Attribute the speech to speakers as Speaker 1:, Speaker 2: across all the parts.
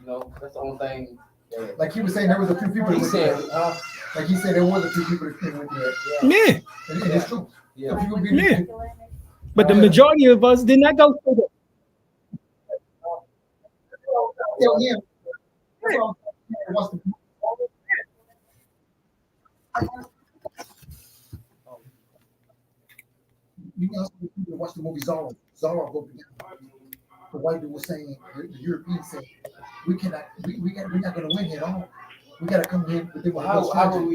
Speaker 1: No, that's the only thing.
Speaker 2: Like he was saying, there was a few people.
Speaker 1: He said,
Speaker 2: like he said, there was a few people that went there.
Speaker 3: Yeah.
Speaker 2: And it's true.
Speaker 1: Yeah.
Speaker 3: Yeah. But the majority of us did not go through that.
Speaker 2: You guys watch the movie Zara. Zara broke it down. The white dude was saying, the European said, we're not going to win here at all. We got to come here.
Speaker 1: How would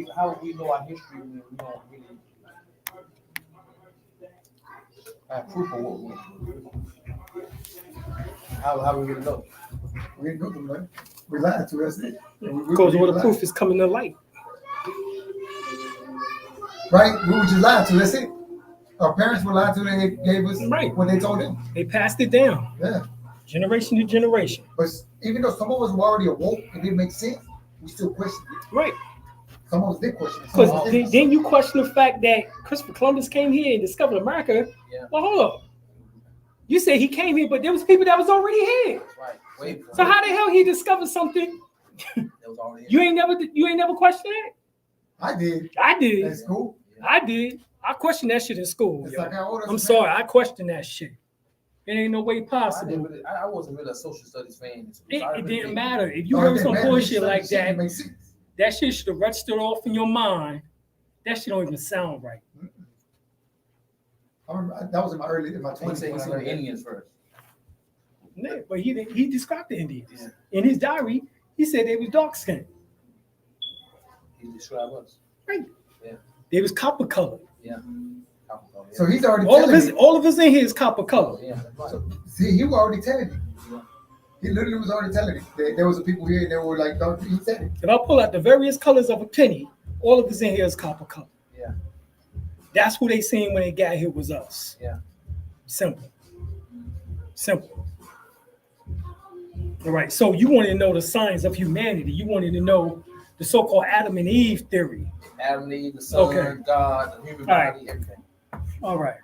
Speaker 1: we know our history when we don't really have proof of what we? How we really know?
Speaker 2: We didn't know them, right? We lied to us.
Speaker 3: Because all the proof is coming to light.
Speaker 2: Right? We were just lied to. That's it. Our parents were lied to. They gave us what they told them.
Speaker 3: They passed it down.
Speaker 2: Yeah.
Speaker 3: Generation to generation.
Speaker 2: But even though some of us were already awoke, it didn't make sense. We still questioned it.
Speaker 3: Right.
Speaker 2: Some of us did question it.
Speaker 3: Because then you question the fact that Christopher Columbus came here and discovered America.
Speaker 1: Yeah.
Speaker 3: Well, hold up. You say he came here, but there was people that was already here.
Speaker 1: That's right. Wait.
Speaker 3: So how the hell he discovered something?
Speaker 1: That was already here.
Speaker 3: You ain't never questioned it?
Speaker 2: I did.
Speaker 3: I did.
Speaker 2: That's cool.
Speaker 3: I did. I questioned that shit in school.
Speaker 2: Like
Speaker 3: I'm sorry, I questioned that shit. It ain't no way possible.
Speaker 1: I wasn't really a social studies fan.
Speaker 3: It didn't matter. If you heard some bullshit like that, that shit should have registered off in your mind. That shit don't even sound right.
Speaker 2: I remember, that was in my 20s.
Speaker 1: He said Indians first.
Speaker 3: Yeah, but he described the Indians. Yeah. In his diary, he said they was dark skinned.
Speaker 1: He described us.
Speaker 3: Right.
Speaker 1: Yeah.
Speaker 3: They was copper colored.
Speaker 1: Yeah.
Speaker 2: So he's already
Speaker 3: all of us in here is copper color.
Speaker 1: Yeah.
Speaker 2: So, see, he was already telling you. Yeah. He literally was already telling you. There was a people here and they were like, he said it.
Speaker 3: If I pull out the various colors of a penny, all of us in here is copper color.
Speaker 1: Yeah.
Speaker 3: That's who they seen when they got here was us.
Speaker 1: Yeah.
Speaker 3: Simple. All right. So you wanted to know the signs of humanity. You wanted to know the so-called Adam and Eve theory.
Speaker 1: Adam and Eve, the sun, God, the human body, everything.
Speaker 3: All right.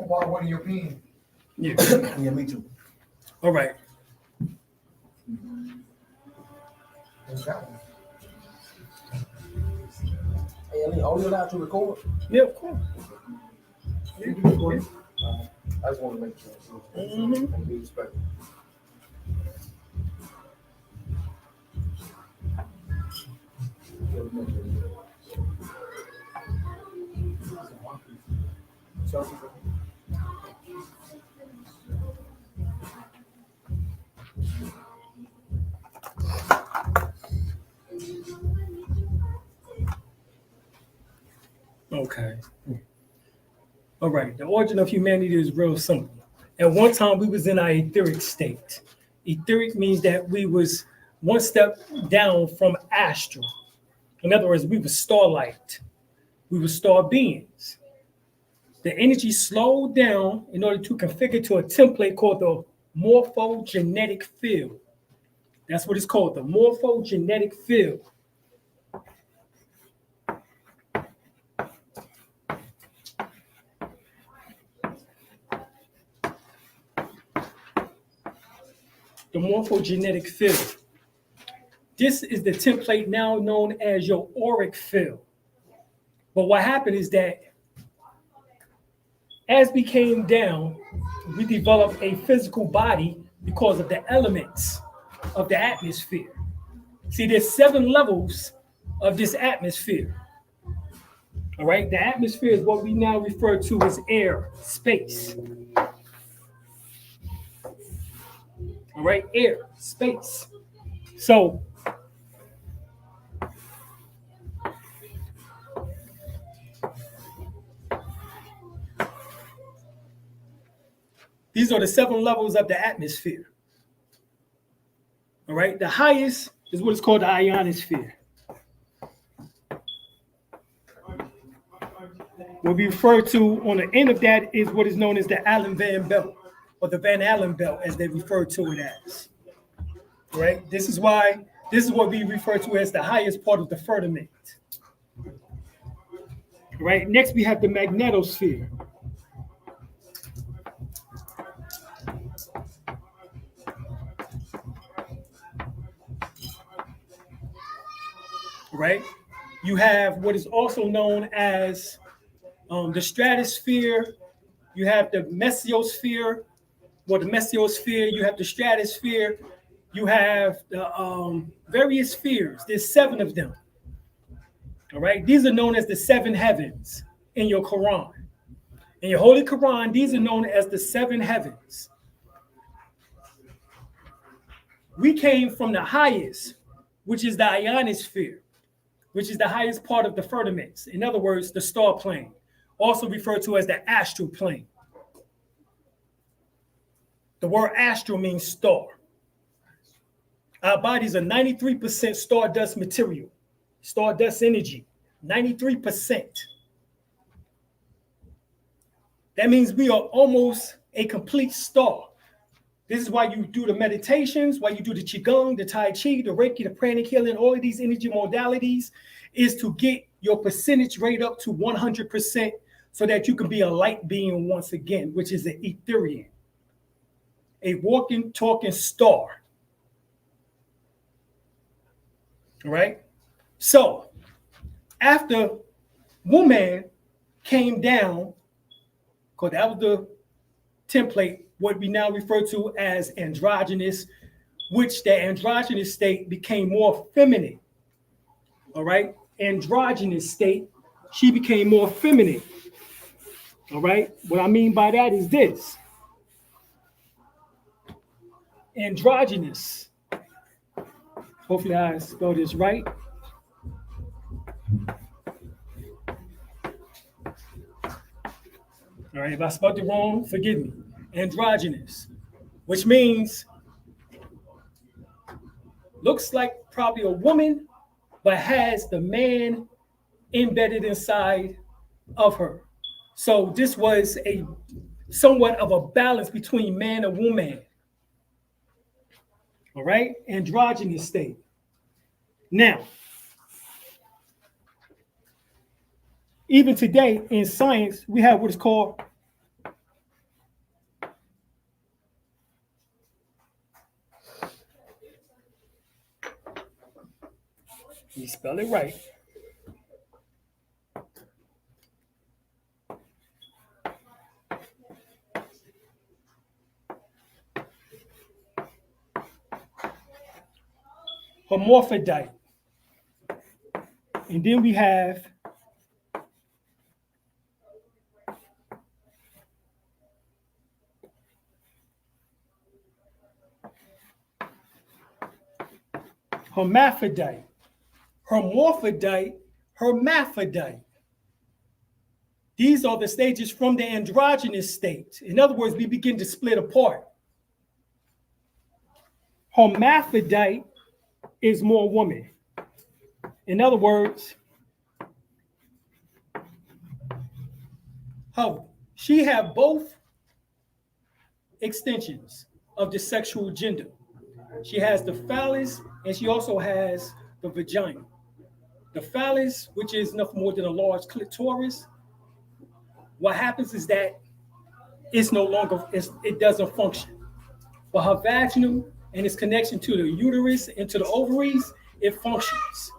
Speaker 2: One of your pens.
Speaker 3: Yeah.
Speaker 1: Yeah, me too.
Speaker 3: All right.
Speaker 1: Hey, are you allowed to record?
Speaker 3: Yeah, of course.
Speaker 1: I just want to make sure. And be respectful.
Speaker 3: Okay. All right. The origin of humanity is real simple. At one time, we was in our etheric state. Etheric means that we was one step down from astral. In other words, we were starlight. We were star beings. The energy slowed down in order to configure to a template called the morphogenetic field. That's what it's called, the morphogenetic field. The morphogenetic field. This is the template now known as your auric field. But what happened is that as we came down, we developed a physical body because of the elements of the atmosphere. See, there's 7 levels of this atmosphere. All right, the atmosphere is what we now refer to as air, space. All right, air, space. So these are the 7 levels of the atmosphere. All right, the highest is what is called the ionosphere. What we refer to on the end of that is what is known as the Allen Van Belt, or the Van Allen Belt, as they refer to it as. Right? This is what we refer to as the highest part of the firmament. Right? Next, we have the magnetosphere. Right? You have what is also known as the stratosphere. You have the mesosphere. Well, the mesosphere. You have the stratosphere. You have the various spheres. There's 7 of them. All right. These are known as the 7 heavens in your Quran. In your Holy Quran, these are known as the 7 heavens. We came from the highest, which is the ionosphere, which is the highest part of the firmaments. In other words, the star plane, also referred to as the astral plane. The word astral means star. Our bodies are 93% stardust material, stardust energy, 93%. That means we are almost a complete star. This is why you do the meditations, why you do the Qigong, the Tai Chi, the Reiki, the pranic healing, all of these energy modalities is to get your percentage rate up to 100% so that you can be a light being once again, which is an Etherian, a walking, talking star. All right? So, after woman came down, because that was the template, what we now refer to as androgynous, which the androgynous state became more feminine. All right? Androgynous state, she became more feminine. All right? What I mean by that is this. Androgynous. Hopefully I spelled this right. All right, if I spelled it wrong, forgive me. Androgynous, which means looks like probably a woman, but has the man embedded inside of her. So this was a somewhat of a balance between man and woman. All right, androgynous state. Now, even today in science, we have what is called you spell it right. Hermaphrodite. And then we have hermaphrodite. Hermaphrodite, hermaphrodite. These are the stages from the androgynous state. In other words, we begin to split apart. Hermaphrodite is more woman. In other words, she have both extensions of the sexual gender. She has the phallus and she also has the vagina. The phallus, which is nothing more than a large clitoris, what happens is that it's no longer, it doesn't function. But her vaginum and its connection to the uterus and to the ovaries, it functions.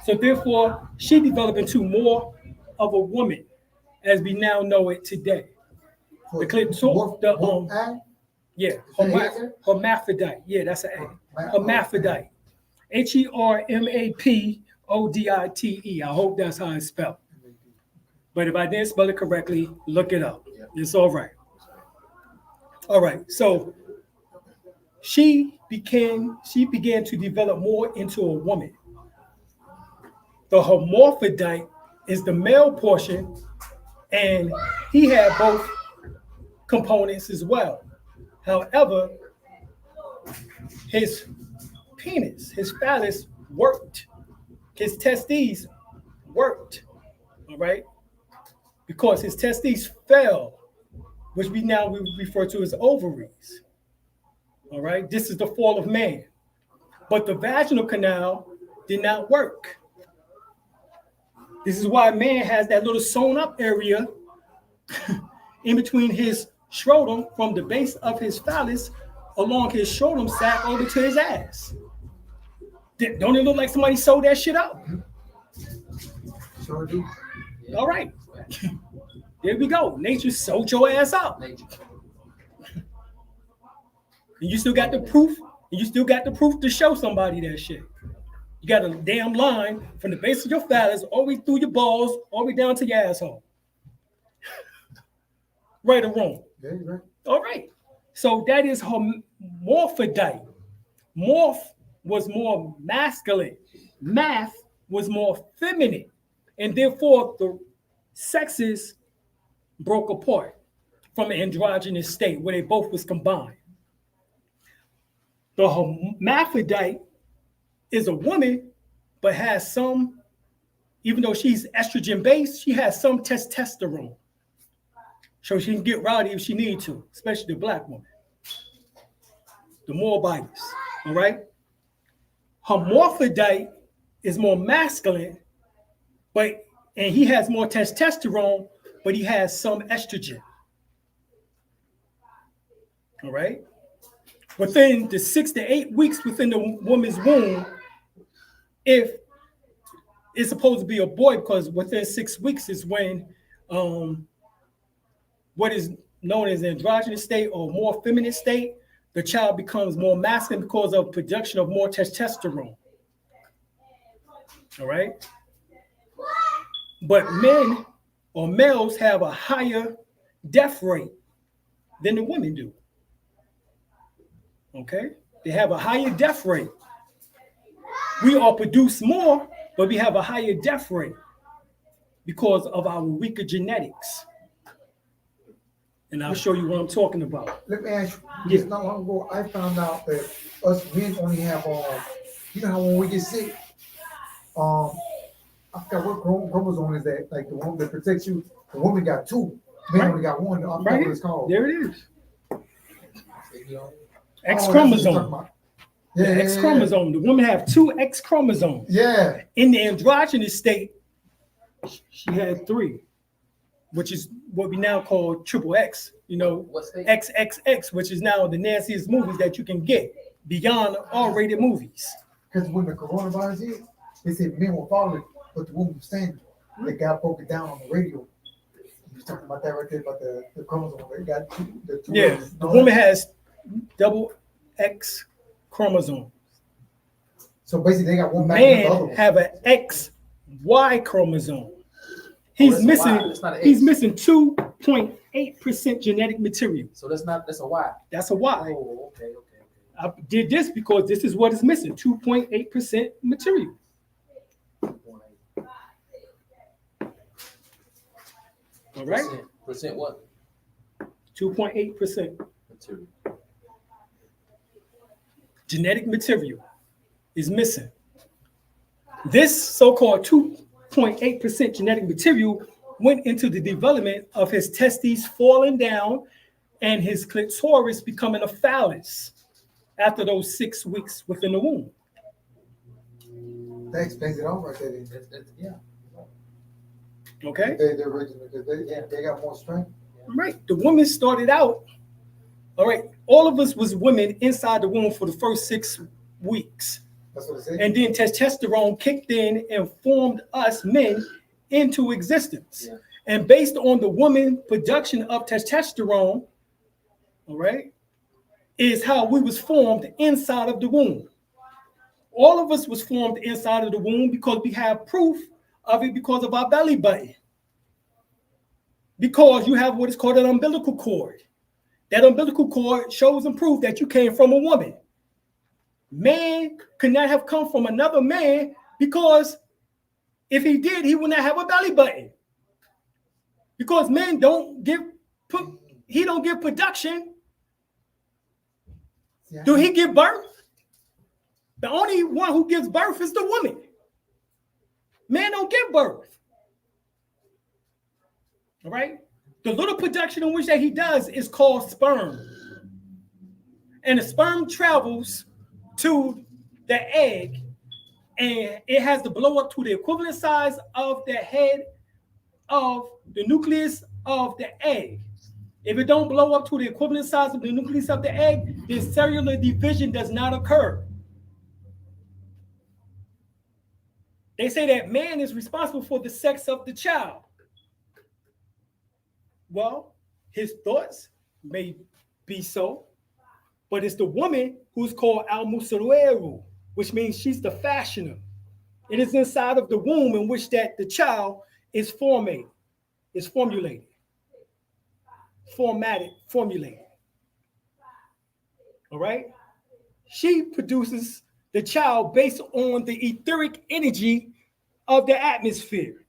Speaker 3: So therefore, she developed into more of a woman as we now know it today. The clitoris, yeah, hermaphrodite. Yeah, that's an A. Hermaphrodite. Hermaphrodite. I hope that's how it's spelled. But if I didn't spell it correctly, look it up. It's all right. All right. So she began to develop more into a woman. The hermaphrodite is the male portion, and he had both components as well. However, his penis, his phallus worked. His testes worked. All right. because his testes fell, which we refer to as ovaries. All right, this is the fall of man. But the vaginal canal did not work. This is why man has that little sewn up area in between his scrotum from the base of his phallus along his scrotum sac over to his ass. Don't it look like somebody sewed that shit up?
Speaker 2: Sure do.
Speaker 3: All right. There we go. Nature sewed your ass up. And you still got the proof. And you still got the proof to show somebody that shit. You got a damn line from the base of your phallus all the way through your balls, all the way down to your asshole. Right or wrong?
Speaker 2: Yeah, you're right.
Speaker 3: All right. So that is hermaphrodite. Morph was more masculine. Math was more feminine. And therefore, the sexes broke apart from an androgynous state where they both was combined. The hermaphrodite is a woman, but has some, even though she's estrogen based, she has some testosterone. So she can get rowdy if she needs to, especially the black woman. The Moabites, all right? Hermaphrodite is more masculine, and he has more testosterone, but he has some estrogen. All right? Within the 6 to 8 weeks within the woman's womb, if it's supposed to be a boy, because within 6 weeks is when what is known as androgynous state or more feminine state, the child becomes more masculine because of production of more testosterone. All right? But men or males have a higher death rate than the women do. Okay? They have a higher death rate. We all produce more, but we have a higher death rate because of our weaker genetics. And I'll show you what I'm talking about.
Speaker 2: Let me ask you, not long ago, I found out that us men only have, you know how when we get sick, I forgot what chromosome is that, like the one that protects you. The woman got 2, men only got 1. I forgot what it's called.
Speaker 3: There it is. X chromosome.
Speaker 2: Yeah,
Speaker 3: X chromosome. The women have 2 X chromosomes.
Speaker 2: Yeah.
Speaker 3: In the androgynous state, she had 3, which is what we now call triple X. You know, XXX, which is now the nastiest movies that you can get beyond R-rated movies.
Speaker 2: Because when the coronavirus hit, they said men were falling, but the woman was standing. The guy broke it down on the radio. He was talking about that right there about the chromosome. They got the 2.
Speaker 3: Yeah, the woman has double X chromosomes.
Speaker 2: So basically, they got one back.
Speaker 3: Man have an XY chromosome. He's missing 2.8% genetic material.
Speaker 1: So that's a Y.
Speaker 3: That's a Y.
Speaker 1: Oh, okay.
Speaker 3: I did this because this is what is missing: 2.8% material. All right.
Speaker 1: Percent what?
Speaker 3: 2.8%
Speaker 1: Material.
Speaker 3: Genetic material is missing. This so-called 2.8% genetic material went into the development of his testes falling down and his clitoris becoming a phallus after those 6 weeks within the womb.
Speaker 2: That explains it all right there.
Speaker 1: Yeah.
Speaker 3: Okay?
Speaker 2: They're original because they got more strength.
Speaker 3: Right. The woman started out, all right, all of us was women inside the womb for the first 6 weeks.
Speaker 2: That's what it said.
Speaker 3: And then testosterone kicked in and formed us men into existence.
Speaker 1: Yeah.
Speaker 3: And based on the woman production of testosterone, all right, is how we was formed inside of the womb. All of us was formed inside of the womb because we have proof of it because of our belly button. Because you have what is called an umbilical cord. That umbilical cord shows and proves that you came from a woman. Man could not have come from another man because if he did, he would not have a belly button. Because men don't give production.
Speaker 2: Yeah.
Speaker 3: Do he give birth? The only one who gives birth is the woman. Man don't give birth. All right. The little production in which that he does is called sperm. And the sperm travels to the egg, and it has to blow up to the equivalent size of the head of the nucleus of the egg. If it don't blow up to the equivalent size of the nucleus of the egg, then cellular division does not occur. They say that man is responsible for the sex of the child. Well, his thoughts may be so, but it's the woman who's called al-musawiru, which means she's the fashioner. It is inside of the womb in which that the child is formulated. All right? She produces the child based on the etheric energy of the atmosphere.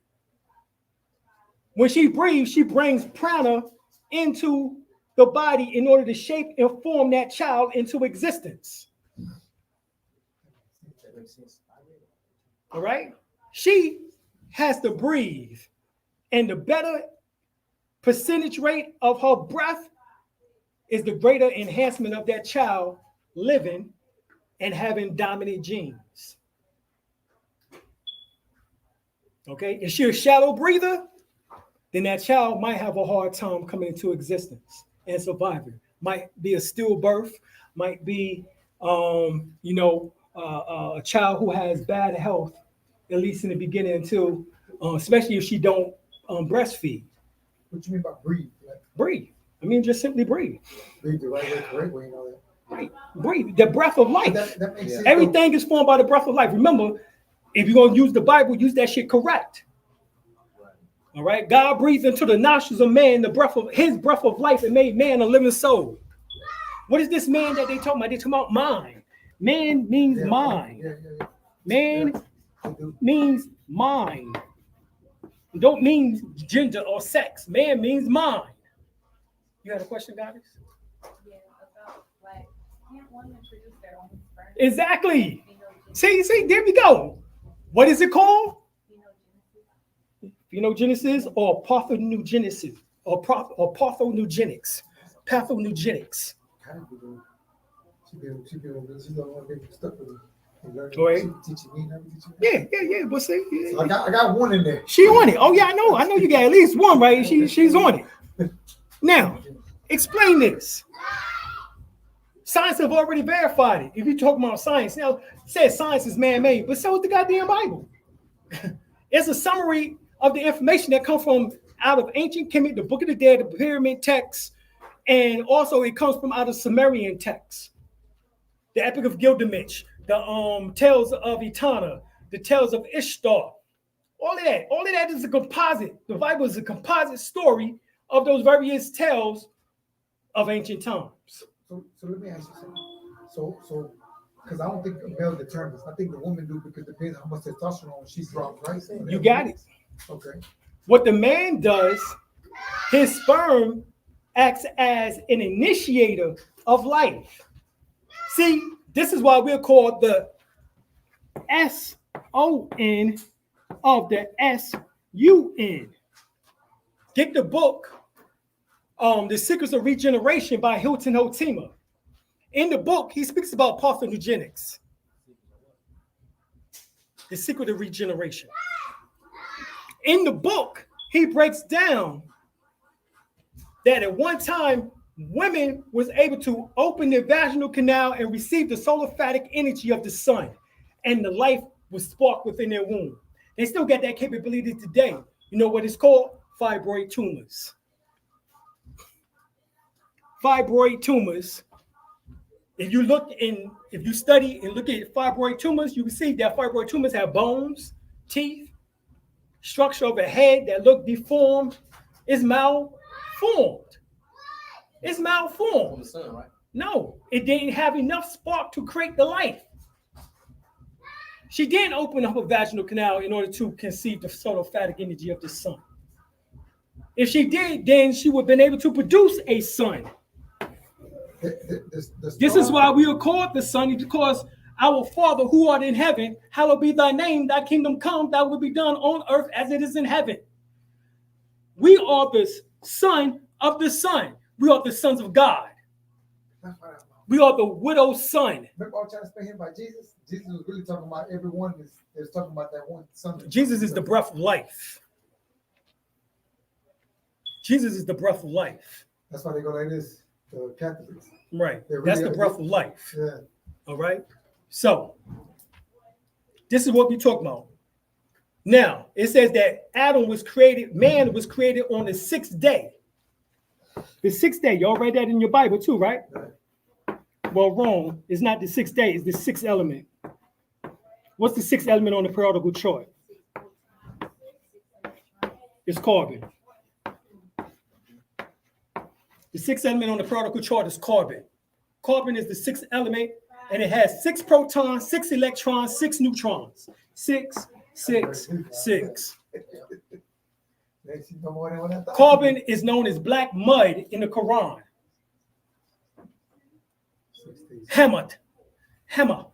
Speaker 3: When she breathes, she brings prana into the body in order to shape and form that child into existence. All right? She has to breathe, and the better percentage rate of her breath is the greater enhancement of that child living and having dominant genes. Okay? If she's a shallow breather, then that child might have a hard time coming into existence and surviving. Might be a stillbirth, might be, a child who has bad health, at least in the beginning, until, especially if she don't breastfeed.
Speaker 2: What you mean by breathe? Like,
Speaker 3: breathe. I mean, just simply breathe.
Speaker 2: breathe the right way, correct way, and all that.
Speaker 3: Right. Breathe. The breath of life.
Speaker 2: That makes sense.
Speaker 3: Everything is formed by the breath of life. Remember, if you're going to use the Bible, use that shit correct. All right. God breathed into the nostrils of man his breath of life and made man a living soul. What is this man that they talking about? They talking about mind. Man means mind. Man means mind. It don't mean gender or sex. Man means mind. You had a question, Goddess?
Speaker 4: Yeah, about like, can't women produce their own sperm?
Speaker 3: Exactly. See, there we go. What is it called? Phenogenesis or parthenogenesis or parthenogenetics. Pathogenics.
Speaker 2: She's the one that stuck with me.
Speaker 3: Go ahead.
Speaker 2: Teaching me and everything.
Speaker 3: Yeah. But see, yeah.
Speaker 2: So I got one in there.
Speaker 3: She on it. Oh yeah, I know you got at least one, right? She's on it. Now, explain this. Science have already verified it. If you talk about science, now it says science is man-made, but so is the goddamn Bible. It's a summary of the information that comes from out of ancient Kemet, the Book of the Dead, the pyramid texts, and also it comes from out of Sumerian texts, the Epic of Gilgamesh, the Tales of Etana, the Tales of Ishtar. All of that is a composite. The Bible is a composite story of those various tales of ancient times.
Speaker 2: So let me ask you something. So because I don't think a male determines. I think the woman do, because it depends how much testosterone she drops, right?
Speaker 3: You got it.
Speaker 2: Okay.
Speaker 3: What the man does, his sperm acts as an initiator of life. See, this is why we're called the S-O-N of the S-U-N. Get the book, The Secrets of Regeneration by Hilton Hotima. In the book, he speaks about parthenogenetics. The Secret of Regeneration. In the book, he breaks down that at one time, women was able to open their vaginal canal and receive the solar phatic energy of the sun, and the life was sparked within their womb. They still got that capability today. You know what it's called? Fibroid tumors. Fibroid tumors. If you study and look at fibroid tumors, you can see that fibroid tumors have bones, teeth, structure of a head that look deformed. It's malformed. It's malformed.
Speaker 1: From the sun, right?
Speaker 3: No, it didn't have enough spark to create the life. She didn't open up a vaginal canal in order to conceive the solar phatic energy of the sun. If she did, then she would have been able to produce a son. This is why we are called the Son, because our Father who art in heaven, hallowed be thy name, thy kingdom come, thy will be done on earth as it is in heaven. We are the son of the Son. We are the sons of God.
Speaker 2: That's what I know.
Speaker 3: We are the widow's son.
Speaker 2: Remember I was trying to explain him by Jesus? Jesus was really talking about everyone is talking about that one son.
Speaker 3: Jesus is the breath of life. Jesus is the breath of life.
Speaker 2: That's why they go like this, the Catholics.
Speaker 3: Right.
Speaker 2: They really
Speaker 3: That's the
Speaker 2: are-
Speaker 3: breath of life.
Speaker 2: Yeah.
Speaker 3: All right. So this is what we talk about. Now, it says that man was created on the 6th day. The 6th day, y'all read that in your Bible too, right? Well, wrong. It's not the 6th day, it's the 6th element. What's the 6th element on the periodical chart? It's carbon. The 6th element on the periodical chart is carbon. Carbon is the 6th element, and it has 6 protons, 6 electrons, 6 neutrons. 6, 6, 6.
Speaker 2: Makes you know more than what I thought.
Speaker 3: Carbon is known as black mud in the Quran.
Speaker 2: 60s.
Speaker 3: Hammer.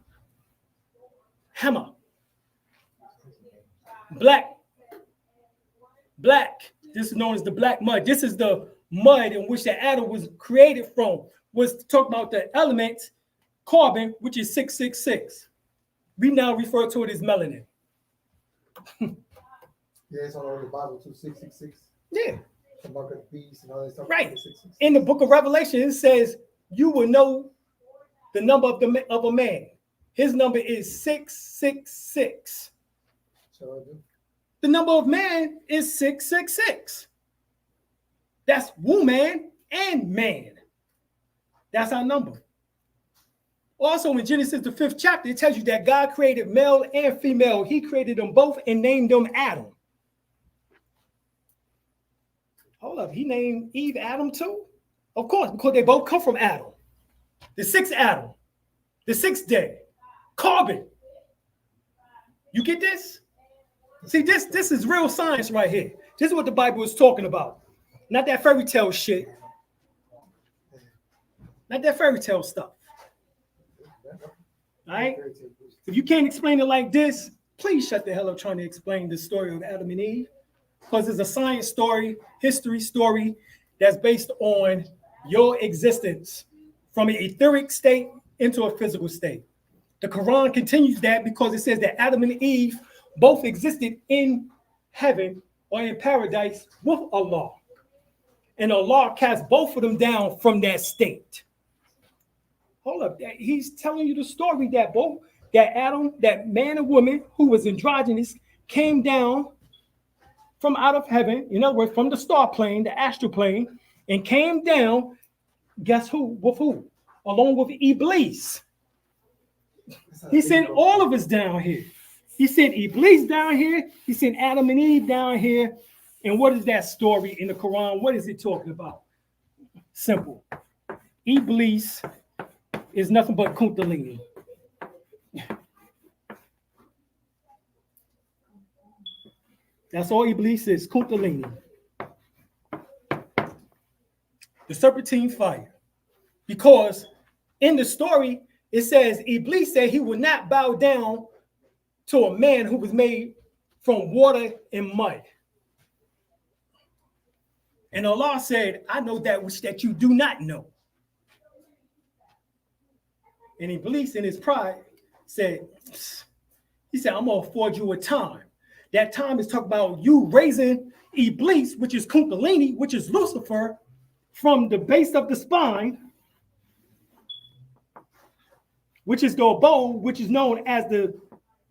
Speaker 3: Black. This is known as the black mud. This is the mud in which the atom was created from. Was talking about the element carbon, which is 666. We now refer to it as melanin.
Speaker 2: Yeah, it's all over the Bible too, 666.
Speaker 3: Yeah,
Speaker 2: The mark of the beast and all that stuff.
Speaker 3: right.
Speaker 2: 666.
Speaker 3: In the book of Revelation, it says you will know the number of a man. His number is 666.
Speaker 2: Shall I do?
Speaker 3: The number of man is 666. That's woman and man. That's our number. Also, in Genesis, the 5th chapter, it tells you that God created male and female. He created them both and named them Adam. Hold up, he named Eve Adam too? Of course, because they both come from Adam. The 6th Adam, the 6th day, carbon. You get this? See, this is real science right here. This is what the Bible is talking about. Not that fairy tale shit. Not that fairy tale stuff. All right? If you can't explain it like this, please shut the hell up trying to explain the story of Adam and Eve. Because it's a science story, history story that's based on your existence from an etheric state into a physical state. The Quran continues that because it says that Adam and Eve both existed in heaven or in paradise with Allah. And Allah cast both of them down from that state. Hold up, he's telling you the story that Adam, that man and woman who was androgynous, came down from out of heaven, in other words, from the star plane, the astral plane, and came down, guess who? With who? Along with Iblis. He sent all of us down here. He sent Iblis down here. He sent Adam and Eve down here. And what is that story in the Quran? What is it talking about? Simple. Iblis is nothing but Kundalini. That's all Iblis is, Kundalini. The serpentine fire. Because in the story, it says Iblis said he would not bow down to a man who was made from water and mud. And Allah said, I know that which that you do not know. And Iblis in his pride said, I'm going to afford you a time. That time is talking about you raising Iblis, which is Kundalini, which is Lucifer, from the base of the spine, which is the abode, which is known as the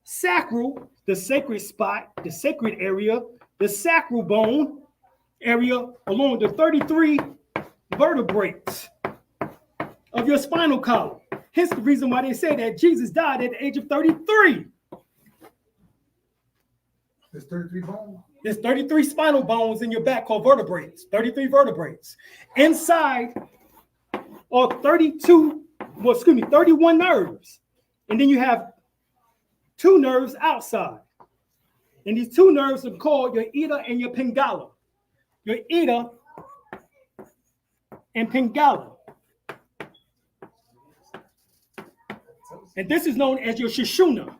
Speaker 3: sacral, the sacred spot, the sacred area, the sacral bone area along the 33 vertebrae of your spinal column. Hence the reason why they say that Jesus died at the age of 33.
Speaker 2: There's 33 bones.
Speaker 3: There's 33 spinal bones in your back called vertebrae, 33 vertebrae. Inside are 31 nerves. And then you have 2 nerves outside. And these 2 nerves are called your Ida and your Pingala. Your Ida and Pingala. And this is known as your Shishuna.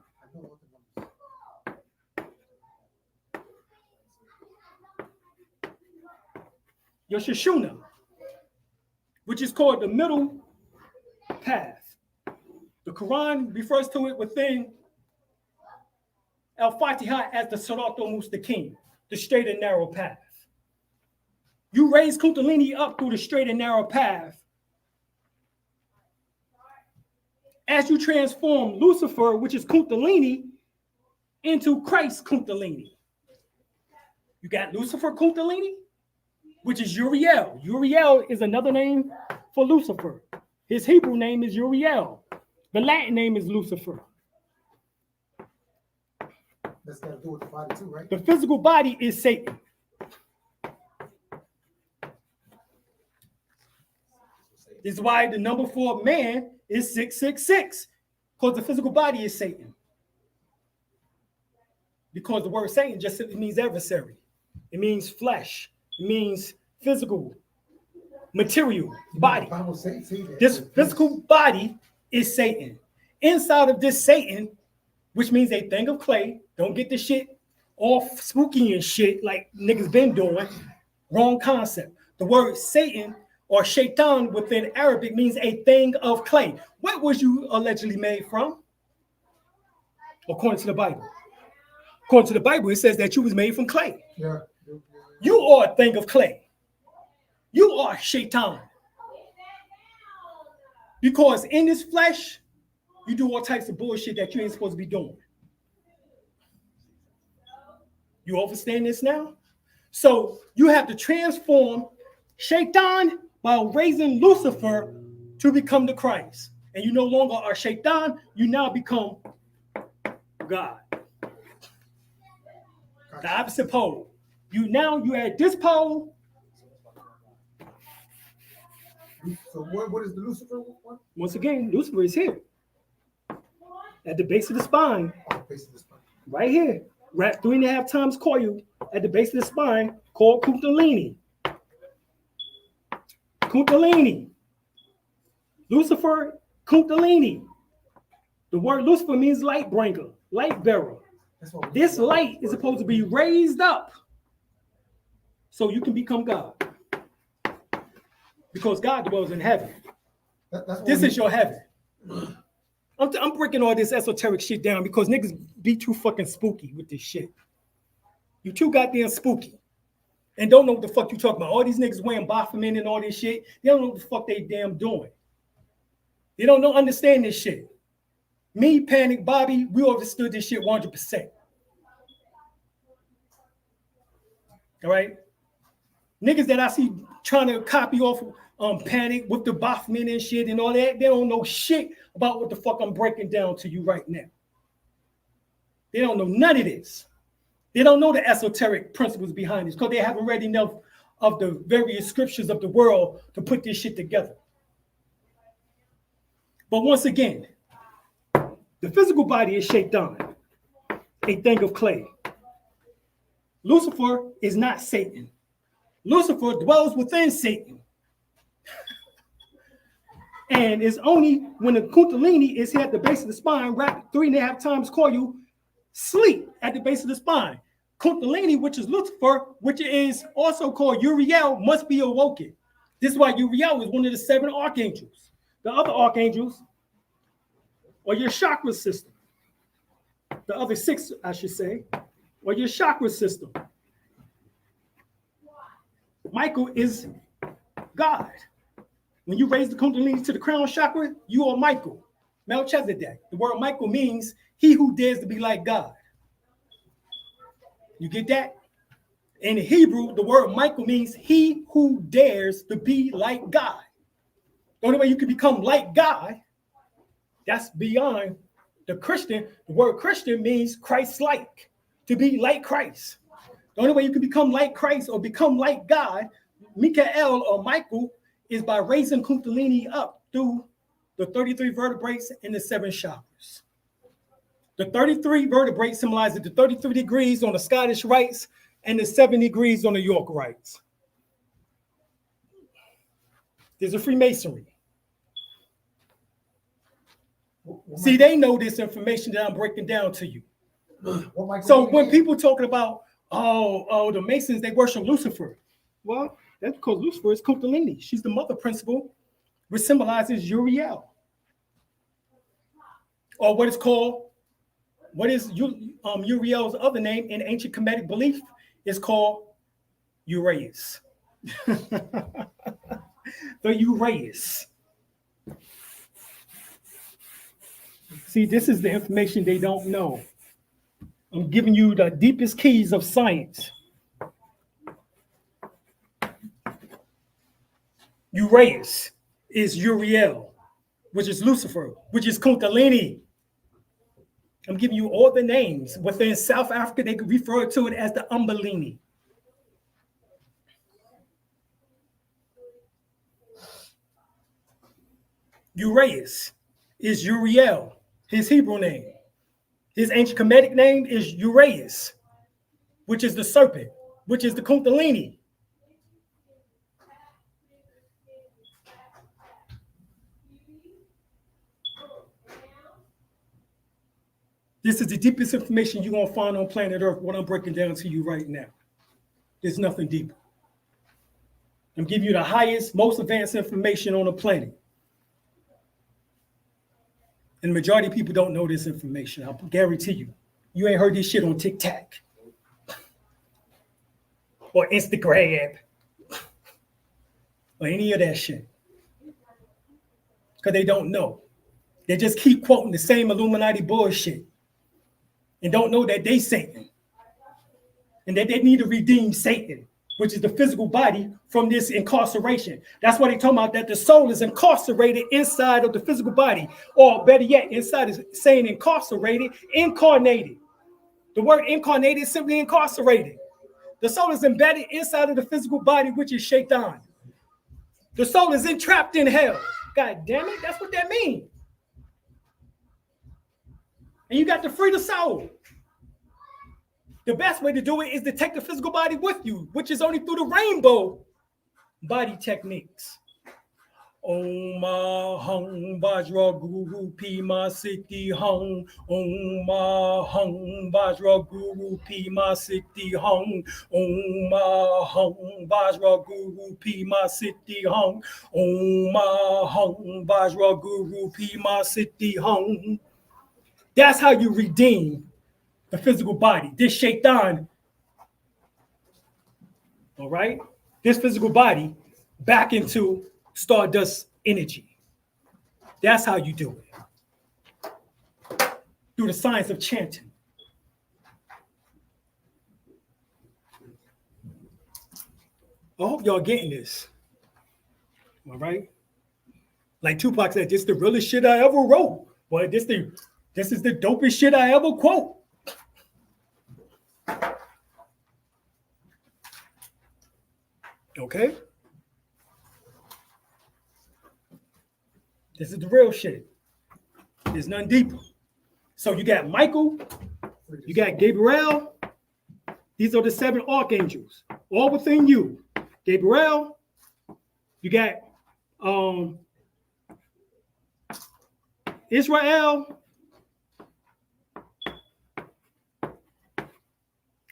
Speaker 3: your Shishuna, which is called the middle path. The Quran refers to it within Al-Fatiha as the Sirat al-Mustaqim, the straight and narrow path. You raise Kundalini up through the straight and narrow path. As you transform Lucifer, which is Kundalini, into Christ Kundalini. You got Lucifer Kundalini, which is Uriel. Uriel is another name for Lucifer. His Hebrew name is Uriel. The Latin name is Lucifer.
Speaker 2: That's got to do with the body too, right?
Speaker 3: The physical body is Satan. This is why the number for man is 666, because the physical body is Satan. Because the word Satan just simply means adversary. It means flesh. It means physical, material, body. This physical body is Satan. Inside of this Satan, which means a thing of clay, don't get the shit all spooky and shit like niggas been doing. Wrong concept. The word Satan or shaitan within Arabic means a thing of clay. What was you allegedly made from? According to the Bible. According to the Bible, it says that you was made from clay.
Speaker 2: Yeah.
Speaker 3: You are a thing of clay. You are shaitan. Because in this flesh, you do all types of bullshit that you ain't supposed to be doing. You understand this now? So you have to transform shaitan by raising Lucifer to become the Christ. And you no longer are shaitan, you now become God. The opposite pole. You at this pole.
Speaker 2: So what is the Lucifer one?
Speaker 3: Once again, Lucifer is here. At the base of the spine.
Speaker 2: Oh, base of the spine.
Speaker 3: Right here. Wrapped 3.5 times coil at the base of the spine, called Kundalini. Kundalini. Lucifer, Kundalini. The word Lucifer means light bringer, light bearer. This light is supposed to be raised up so you can become God. Because God dwells in heaven. This is your heaven. I'm breaking all this esoteric shit down because niggas be too fucking spooky with this shit. You too goddamn spooky. And don't know what the fuck you talking about. All these niggas wearing Baphomet and all this shit. They don't know what the fuck they damn doing. They don't understand this shit. Me, Panic, Bobby, we understood this shit 100%. All right? Niggas that I see trying to copy off Panic with the Baphomet and shit and all that, they don't know shit about what the fuck I'm breaking down to you right now. They don't know none of this. They don't know the esoteric principles behind this because they haven't read enough of the various scriptures of the world to put this shit together. But once again, the physical body is shaitan, a thing of clay. Lucifer is not Satan. Lucifer dwells within Satan. And it's only when the Kundalini is here at the base of the spine, wrapped 3.5 times coil, sleep at the base of the spine. Kundalini, which is Lucifer, which is also called Uriel, must be awoken. This is why Uriel is one of the 7 archangels. The other archangels are your chakra system. The other 6, I should say, are your chakra system. Michael is God. When you raise the Kundalini to the crown chakra, you are Michael, Melchizedek. The word Michael means he who dares to be like God. You get that? In Hebrew, the word Michael means he who dares to be like God. The only way you can become like God, that's beyond the Christian. The word Christian means Christ-like, to be like Christ. The only way you can become like Christ or become like God, Michael or Michael, is by raising Kundalini up through the 33 vertebrae and the 7 chakras. The 33 vertebrae symbolizes the 33 degrees on the Scottish rites and the 7 degrees on the York rites. There's a Freemasonry. See, they know this information that I'm breaking down to you. So when people talking about, oh, the Masons, they worship Lucifer. Well, That's because Lucifer is Kundalini. She's the mother principle, which symbolizes Uriel. Or what is Uriel's other name in ancient Kemetic belief is called Uraeus. The Uraeus. See, this is the information they don't know. I'm giving you the deepest keys of science. Uraeus is Uriel, which is Lucifer, which is Kundalini. I'm giving you all the names. Within South Africa, they refer to it as the Umbelini. Uraeus is Uriel, his Hebrew name. His ancient Kemetic name is Uraeus, which is the serpent, which is the Kundalini. This is the deepest information you're going to find on planet Earth, what I'm breaking down to you right now. There's nothing deeper. I'm giving you the highest, most advanced information on the planet. And the majority of people don't know this information. I'll guarantee you. You ain't heard this shit on TikTok or Instagram or any of that shit. Because they don't know. They just keep quoting the same Illuminati bullshit and don't know that they Satan and that they need to redeem Satan, which is the physical body, from this incarceration. That's why they talk about that the soul is incarcerated inside of the physical body, or better yet, inside is saying incarcerated, incarnated. The word incarnated is simply incarcerated. The soul is embedded inside of the physical body, which is Shaitan. The soul is entrapped in hell. God damn it, that's what that means. And you got to free the soul. The best way to do it is to take the physical body with you, which is only through the rainbow body techniques. Om Hung Vajra Guru Pima Siddhi Hung. Om Hung Vajra Guru Pima Siddhi Hung. Om Hung Vajra Guru Pima Siddhi Hung. Om Hung Vajra Guru Pima Siddhi Hung. That's how you redeem the physical body. This Shaitan, all right? This physical body back into stardust energy. That's how you do it. Through the science of chanting. I hope y'all getting this. All right? Like Tupac said, this is the realest shit I ever wrote. Boy, this is the dopest shit I ever quote. Okay? This is the real shit. There's nothing deeper. So you got Michael, you got Gabriel. These are the 7 archangels, all within you. Gabriel, you got Israel,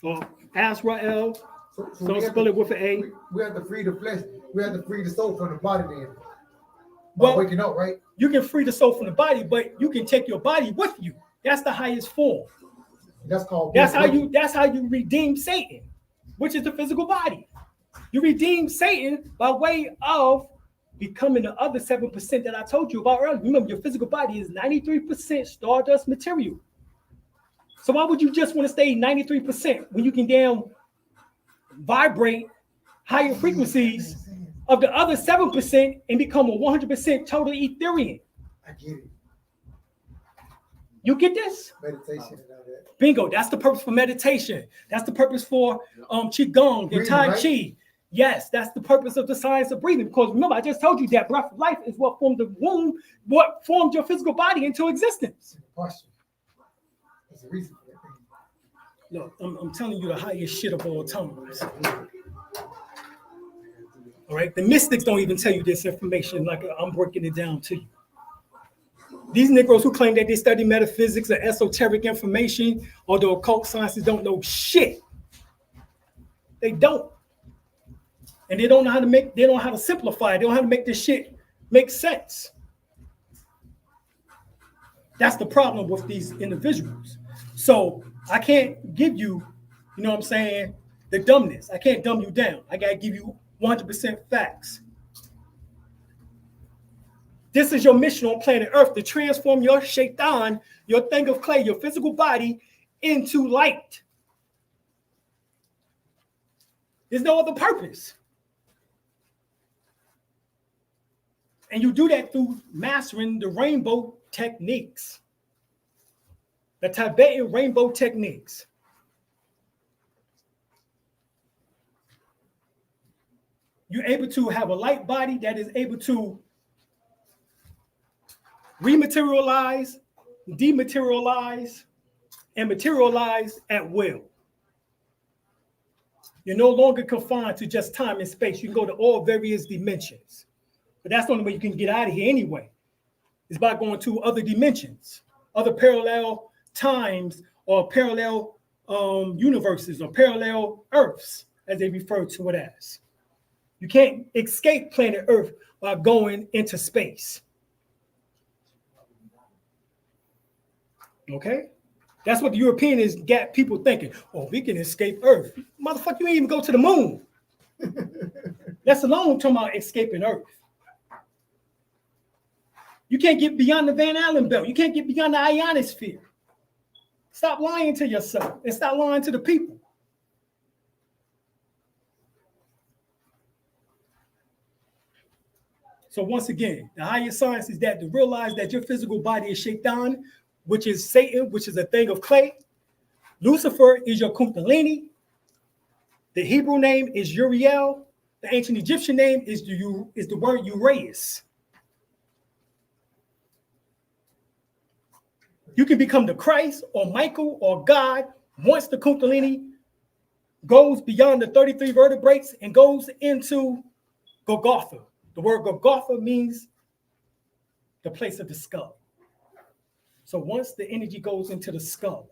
Speaker 3: or Azrael. So spell it with an A.
Speaker 2: We have to free the flesh. We have to free the soul from the body then. Well, waking up, right?
Speaker 3: You can free the soul from the body, but you can take your body with you. That's the highest form.
Speaker 2: That's called.
Speaker 3: That's how you redeem Satan, which is the physical body. You redeem Satan by way of becoming the other 7% that I told you about earlier. Remember, your physical body is 93% stardust material. So why would you just want to stay 93% when you can damn vibrate higher frequencies of the other 7% and become a 100% total Etherian?
Speaker 2: I get it.
Speaker 3: You get this?
Speaker 2: Meditation and all that.
Speaker 3: Bingo. That's the purpose for meditation. That's the purpose for Qigong and Tai Chi. Right? Yes, that's the purpose of the science of breathing. Because remember, I just told you that breath of life is what formed the womb, what formed your physical body into existence.
Speaker 2: There's a reason for that thing.
Speaker 3: Look, I'm telling you the highest shit of all times. All right, the mystics don't even tell you this information like I'm breaking it down to you. These Negroes who claim that they study metaphysics or esoteric information or the occult sciences don't know shit. They don't. And they don't know how to simplify it. They don't know how to make this shit make sense. That's the problem with these individuals. So I can't give you, you know what I'm saying, the dumbness. I can't dumb you down. I gotta give you 100% facts. This is your mission on planet Earth, to transform your shaitan, your thing of clay, your physical body, into light. There's no other purpose. And you do that through mastering the rainbow techniques, the Tibetan rainbow techniques. You're able to have a light body that is able to rematerialize, dematerialize, and materialize at will. You're no longer confined to just time and space. You can go to all various dimensions. But that's the only way you can get out of here anyway, is by going to other dimensions, other parallel times, or parallel universes, or parallel Earths, as they refer to it as. You can't escape planet Earth by going into space. Okay? That's what the Europeans got people thinking. Oh, we can escape Earth. Motherfucker, you ain't even go to the moon. That's alone talking about escaping Earth. You can't get beyond the Van Allen belt. You can't get beyond the ionosphere. Stop lying to yourself and stop lying to the people. So once again, the higher science is that to realize that your physical body is shaitan, which is Satan, which is a thing of clay. Lucifer is your kundalini. The Hebrew name is Uriel. The ancient Egyptian name is the word Uraeus. You can become the Christ or Michael or God once the kundalini goes beyond the 33 vertebrates and goes into Golgotha. The word Golgotha means the place of the skull. So once the energy goes into the skull,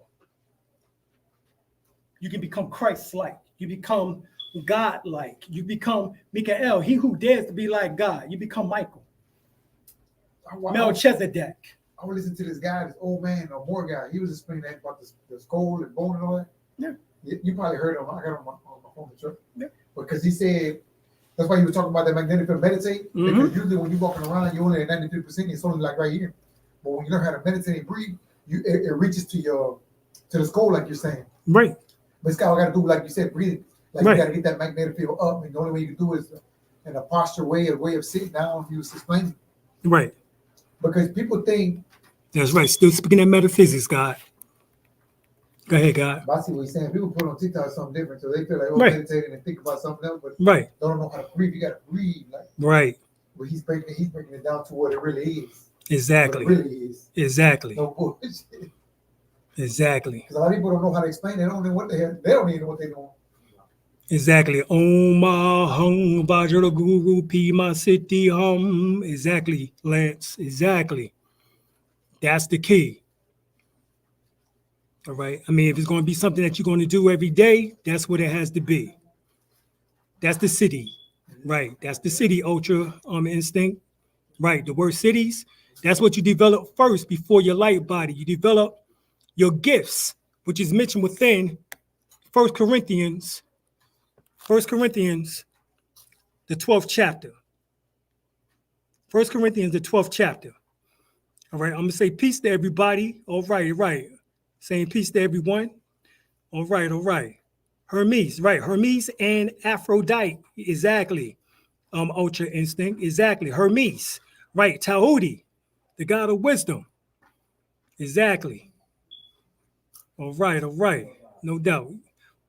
Speaker 3: you can become Christ-like. You become God-like. You become Michael, he who dares to be like God. You become Michael. Melchizedek.
Speaker 2: I was listening to this guy, this old man, or more guy. He was explaining that about the skull and bone and all that.
Speaker 3: Yeah.
Speaker 2: You probably heard him. I got him on my phone, sure.
Speaker 3: Yeah.
Speaker 2: Because he said, that's why he was talking about that magnetic field meditate.
Speaker 3: Mm-hmm.
Speaker 2: Because usually when you're walking around, you're only at 93%. It's only like right here. But when you learn how to meditate and breathe, it reaches to the skull, like you're saying.
Speaker 3: Right.
Speaker 2: But it's got to do, like you said, breathing. Like
Speaker 3: right.
Speaker 2: You got to get that magnetic field up, and the only way you can do it is in a posture way, a way of sitting down. He was explaining.
Speaker 3: Right.
Speaker 2: Because people think.
Speaker 3: That's right. Still speaking of metaphysics, God. Go ahead, God.
Speaker 2: I see what he's saying. People put on TikTok something different, so they feel like, oh,
Speaker 3: right.
Speaker 2: meditating and think about something else, but
Speaker 3: right.
Speaker 2: They don't know how to breathe. You got to breathe, like
Speaker 3: right.
Speaker 2: But he's breaking it down to what it really is.
Speaker 3: Exactly.
Speaker 2: What it really is.
Speaker 3: Exactly.
Speaker 2: No bullshit.
Speaker 3: Exactly.
Speaker 2: Because a lot of people don't know how to explain it. They don't know what they don't even know what they're doing.
Speaker 3: Exactly. Om Hum Vajra Guru Pima Siddhi Hum. Exactly, Lance. Exactly. That's the key. All right. I mean, if it's going to be something that you're going to do every day, that's what it has to be. That's the city. Right. That's the city ultra instinct. Right. The word cities, that's what you develop first before your light body. You develop your gifts, which is mentioned within 1 Corinthians, the 12th chapter. 1 Corinthians, the 12th chapter. All right, I'm going to say peace to everybody. All right. Saying peace to everyone. All right. Hermes, right. Hermes and Aphrodite, exactly. Ultra instinct, exactly. Hermes, right. Tahuti, the god of wisdom. Exactly. All right. No doubt.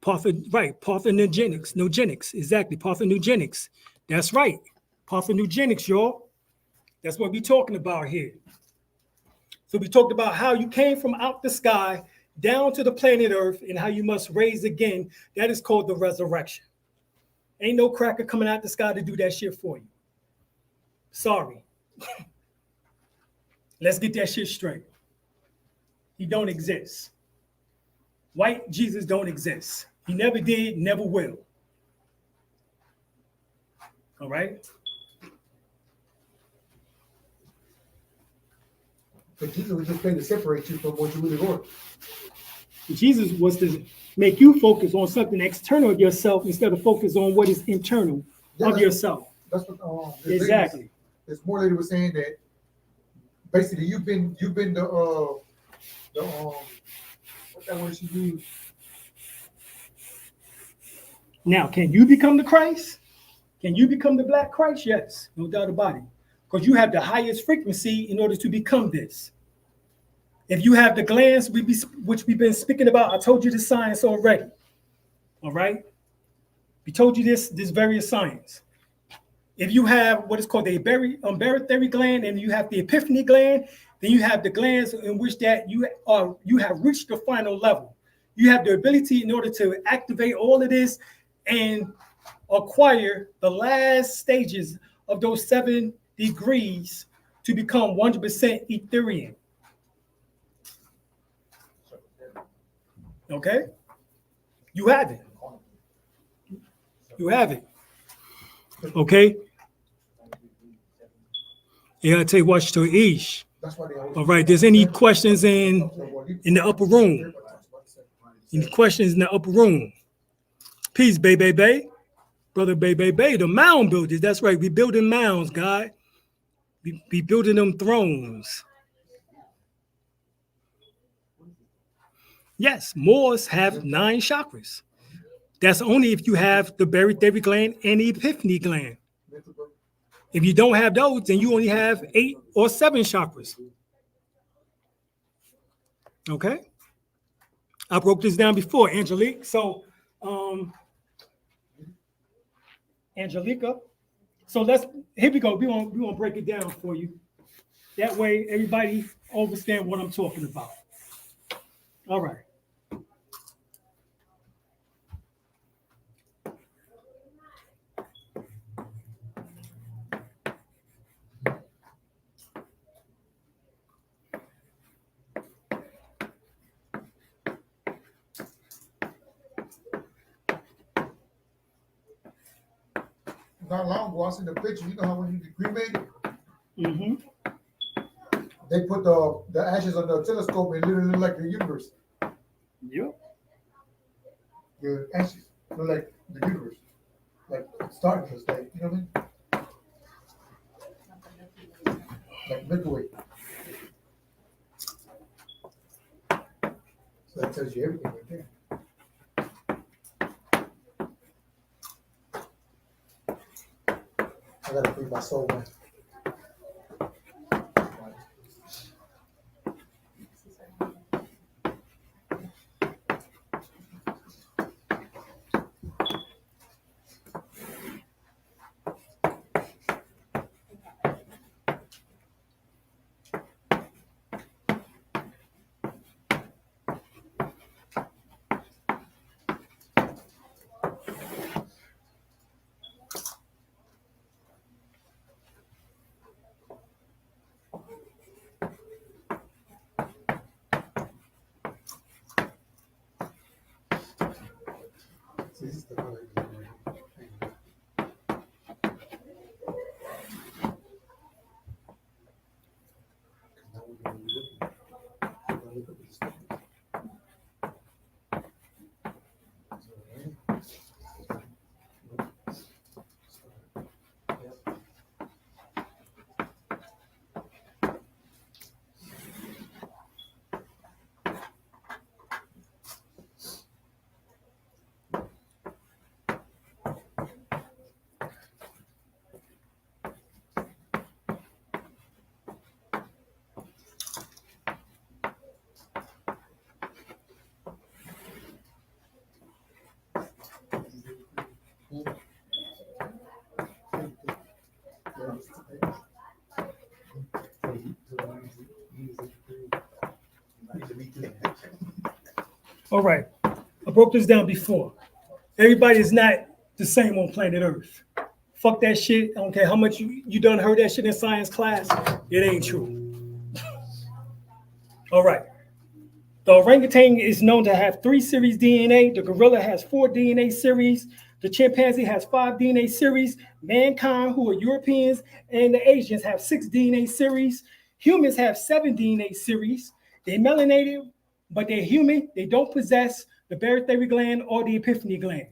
Speaker 3: Parthenogenics, exactly. Parthenogenics. That's right. Parthenogenics, y'all. That's what we're talking about here. So we talked about how you came from out the sky down to the planet Earth and how you must raise again. That is called the resurrection. Ain't no cracker coming out the sky to do that shit for you. Sorry. Let's get that shit straight. He don't exist. White Jesus don't exist. He never did, never will. All right.
Speaker 2: But Jesus was just trying to separate you from what you really were.
Speaker 3: Jesus was to make you focus on something external of yourself instead of focus on what is internal of yourself.
Speaker 2: That's what
Speaker 3: Exactly.
Speaker 2: This more lady was saying that basically you've been the what that word she used.
Speaker 3: Now, can you become the Christ? Can you become the Black Christ? Yes, no doubt about it. Because you have the highest frequency in order to become this. If you have the glands, which we've been speaking about, I told you the science already. All right? We told you this various science. If you have what is called the barytheric gland and you have the epiphany gland, then you have the glands in which that you have reached the final level. You have the ability in order to activate all of this and acquire the last stages of those 7 degrees to become 100% Etherian. Okay? You have it. You have it. Okay? Yeah, I take watch to Ish. All right, there's any questions in the upper room? Any questions in the upper room? Peace, Bay. Brother Bay, the mound builders. That's right. We building mounds, God. We building them thrones. Yes, Moors have 9 chakras. That's only if you have the barytheric gland and the epiphany gland. If you don't have those, then you only have 8 or 7 chakras. Okay? I broke this down before, Angelique. So, Angelica. So here we go. We want to break it down for you. That way, everybody understand what I'm talking about. All right.
Speaker 2: Not long ago, I seen the picture. You know how when you cremate it,
Speaker 3: Mm-hmm.
Speaker 2: they put the ashes on the telescope and literally look like the universe.
Speaker 3: Yep.
Speaker 2: The ashes look like the universe, like stardust, like you know what I mean? Like Milky Way. So that tells you everything right there. I gotta free my soul, man. This is the color.
Speaker 3: All right. I broke this down before. Everybody is not the same on planet Earth. Fuck that shit. I don't care how much you done heard that shit in science class. It ain't true. All right. The orangutan is known to have 3 series DNA. The gorilla has 4 DNA series. The chimpanzee has 5 DNA series. Mankind, who are Europeans, and the Asians have 6 DNA series. Humans have 7 DNA series. They're melanated, but they're human. They don't possess the barytheric gland or the epiphany gland.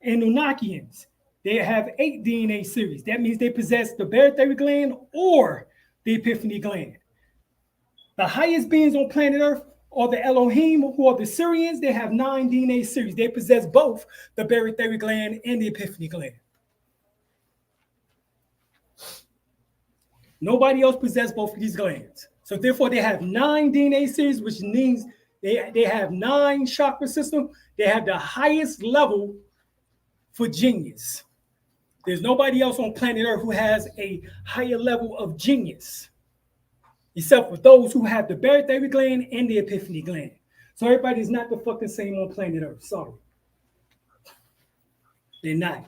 Speaker 3: Anunnakians, they have 8 DNA series. That means they possess the barytheric gland or the epiphany gland. The highest beings on planet Earth are the Elohim, who are the Syrians. They have 9 DNA series. They possess both the barytheric gland and the epiphany gland. Nobody else possesses both of these glands. So therefore, they have 9 DNA series, which means they have 9 chakra systems. They have the highest level for genius. There's nobody else on planet Earth who has a higher level of genius, except for those who have the barytheric gland and the epiphany gland. So everybody is not the fucking same on planet Earth. Sorry. They're not.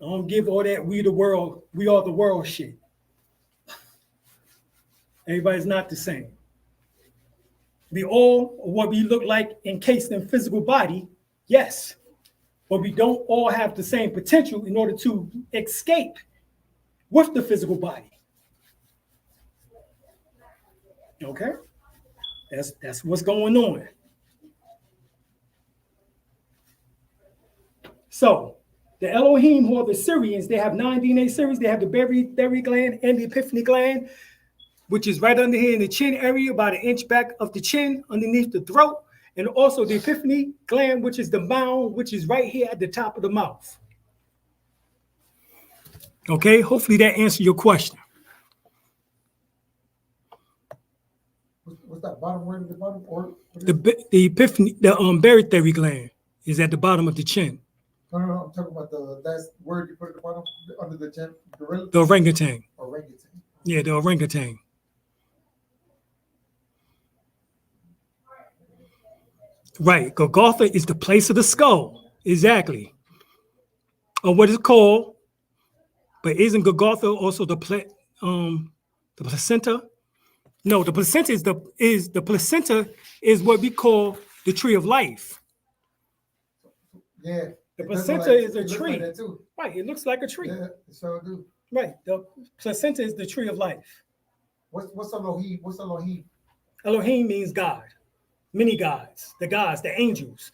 Speaker 3: I don't give all that we the world, we are the world shit. Everybody's not the same. We all, what we look like encased in physical body, yes. But we don't all have the same potential in order to escape with the physical body. Okay? That's what's going on. So, the Elohim, who are the Syrians, they have 9 DNA series. They have the barytheric gland and the epiphany gland, which is right under here in the chin area, about an inch back of the chin, underneath the throat. And also the epiphany gland, which is the mound, which is right here at the top of the mouth. Okay, hopefully that answers your question.
Speaker 2: What's that bottom word at the bottom? Or
Speaker 3: The epiphany, the barytheric gland is at the bottom of the chin.
Speaker 2: no, I'm talking about that word you put at the bottom under the chin. Gorilla.
Speaker 3: The orangutan.
Speaker 2: Orangutan.
Speaker 3: Yeah, the orangutan. Right, Golgotha is the place of the skull. Exactly. Or what is called, but isn't Golgotha also the placenta? No, the placenta is what we call the tree of life.
Speaker 2: Yeah.
Speaker 3: The
Speaker 2: it
Speaker 3: placenta
Speaker 2: like,
Speaker 3: is a
Speaker 2: it
Speaker 3: tree.
Speaker 2: Like that too.
Speaker 3: Right, it looks like a tree.
Speaker 2: Yeah, it sure do.
Speaker 3: Right, the placenta is the tree of life.
Speaker 2: What's Elohim? What's Elohim?
Speaker 3: Elohim means God. Many gods, the angels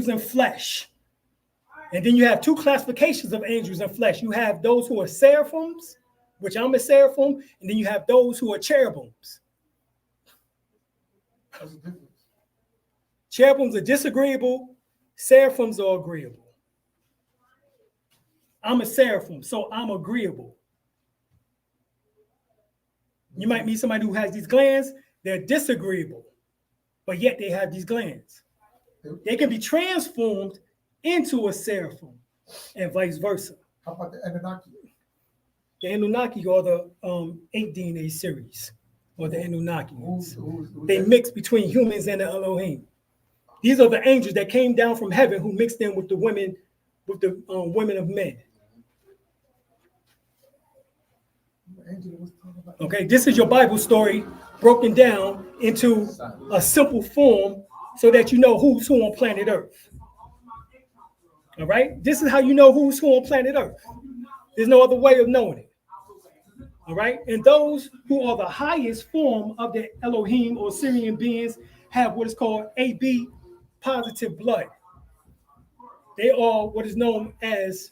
Speaker 3: in flesh. And then you have 2 classifications of angels in flesh. You have those who are seraphims, which I'm a seraphim, and then you have those who are cherubims.
Speaker 2: What's the difference?
Speaker 3: Cherubims are disagreeable, seraphims are agreeable. I'm a seraphim, so I'm agreeable. You might meet somebody who has these glands, they're disagreeable, but yet they have these glands. They can be transformed into a seraphim and vice versa.
Speaker 2: How about the Anunnaki?
Speaker 3: The Anunnaki are the 8 DNA series, or the Anunnakians. They mix between humans and the Elohim. These are the angels that came down from heaven who mixed in with the women of men. Okay, this is your Bible story broken down into a simple form so that you know who's who on planet Earth. All right, this is how you know who's who on planet Earth. There's no other way of knowing it. All right, and those who are the highest form of the Elohim or Syrian beings have what is called AB positive blood. They are what is known as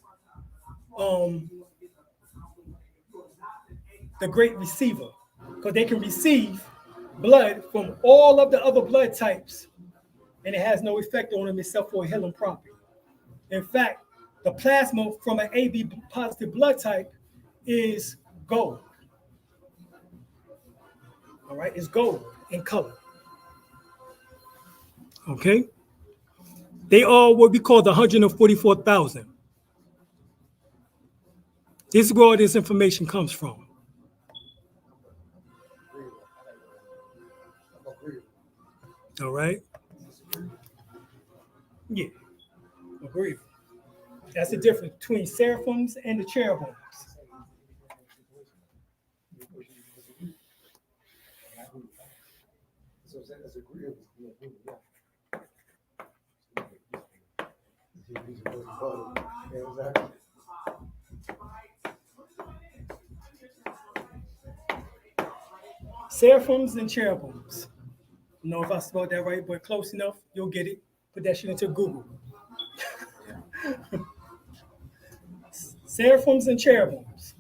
Speaker 3: the great receiver, because they can receive blood from all of the other blood types, and it has no effect on them except for a healing property. In fact, the plasma from an AB positive blood type is gold. All right, it's gold in color. Okay. They are what we call the 144,000. This is where all this information comes from. All right. Yeah. Agree. That's the difference between seraphims and the cherubims.
Speaker 2: Yeah, exactly.
Speaker 3: Seraphims and cherubims. I don't know if I spelled that right, but close enough. You'll get it. Put that shit into Google. Seraphims and cherubims.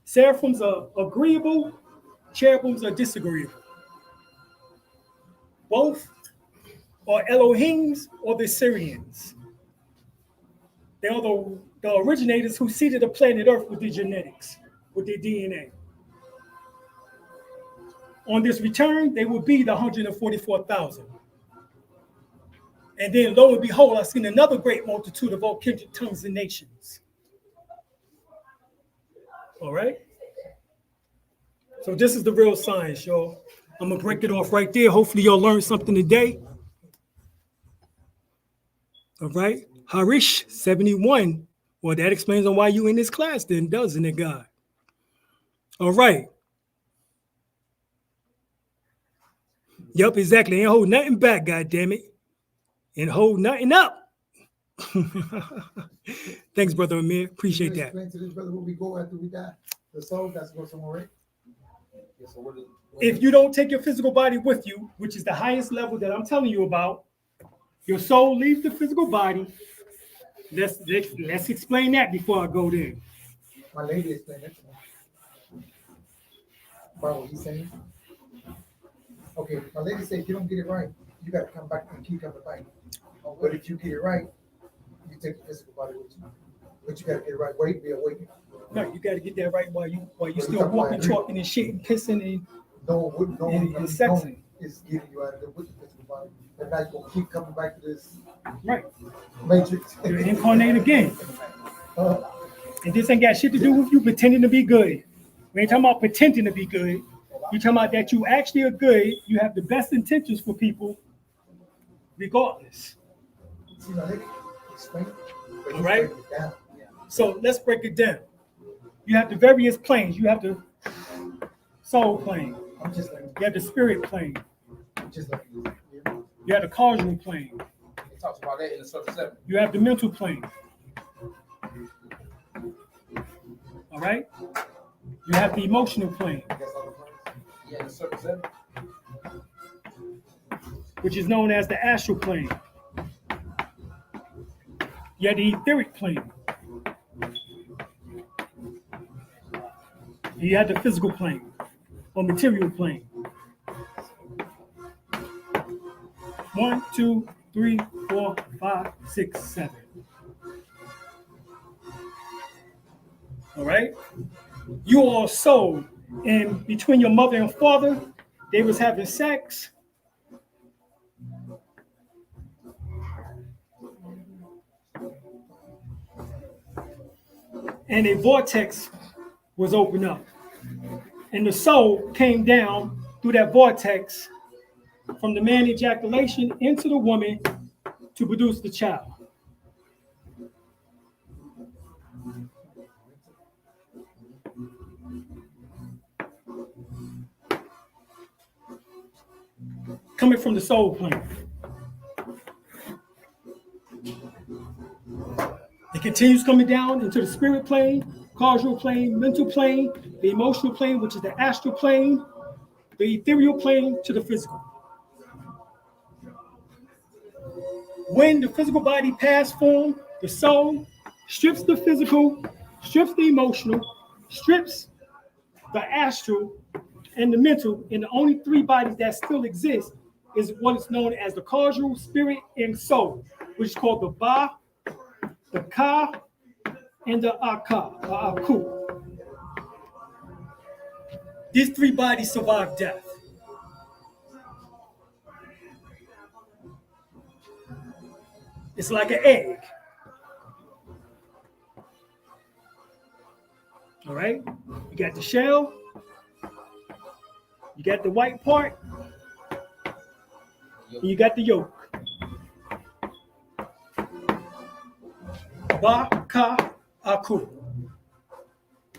Speaker 3: Seraphims are agreeable, cherubims are disagreeable. Both are Elohims or the Syrians. They are the originators who seeded the planet Earth with their genetics, with their DNA. On this return, they will be the 144,000. And then, lo and behold, I've seen another great multitude of all kindred tongues and nations. All right? So this is the real science, y'all. I'm going to break it off right there. Hopefully, y'all learned something today. All right? Harish 71. Well, that explains on why you in this class then, doesn't it, God? All right. Yep, exactly. Ain't hold nothing back, God damn it. And hold nothing up. Thanks, Brother Amir. Appreciate that.
Speaker 2: Explain to this brother where we go after we die. The soul that's go somewhere, right?
Speaker 1: Yeah, so what
Speaker 3: If you don't take your physical body with you, which is the highest level that I'm telling you about, your soul leaves the physical body. Let's explain that before I go there.
Speaker 2: My lady explained it to me. About what he's saying. Okay, my lady said if you don't get it right, you got to come back and keep coming back. But if you get it right, you take your physical body with you. But you got to get it right. Wait, be awakened.
Speaker 3: No, you got to get that right while you still walking, talking, and shit, and pissing, and sexing.
Speaker 2: Is getting you out of the with the physical body. And now you're going to keep coming back to this
Speaker 3: Right.
Speaker 2: matrix.
Speaker 3: You're incarnate again. And this ain't got shit to do with you pretending to be good. We ain't talking about pretending to be good. We're talking about that you actually are good. You have the best intentions for people, regardless.
Speaker 2: See, my lady explain.
Speaker 3: All right. So let's break it down. You have the various planes. You have the soul plane.
Speaker 2: I'm just like,
Speaker 3: You have the spirit plane.
Speaker 2: just like,
Speaker 3: You have the causal plane.
Speaker 1: He talks about that in the subject 7.
Speaker 3: You have the mental plane. All right. You have the emotional plane,
Speaker 1: Yeah, in the subject 7.
Speaker 3: which is known as the astral plane. You have the etheric plane. You have the physical plane or material plane. 1, 2, 3, 4, 5, 6, 7. All right. You are soul, and between your mother and father, they was having sex. And a vortex was opened up. And the soul came down through that vortex from the man ejaculation into the woman to produce the child. Coming from the soul plane. It continues coming down into the spirit plane, causal plane, mental plane, the emotional plane, which is the astral plane, the ethereal plane to the physical. When the physical body passed form, the soul strips the physical, strips the emotional, strips the astral, and the mental, and the only three bodies that still exist is what is known as the causal, spirit, and soul, which is called the Ba, the Ka, and the Aka, or Aku. These three bodies survive death. It's like an egg. All right? You got the shell, you got the white part, and you got the yolk. Ba, Ka, Aku.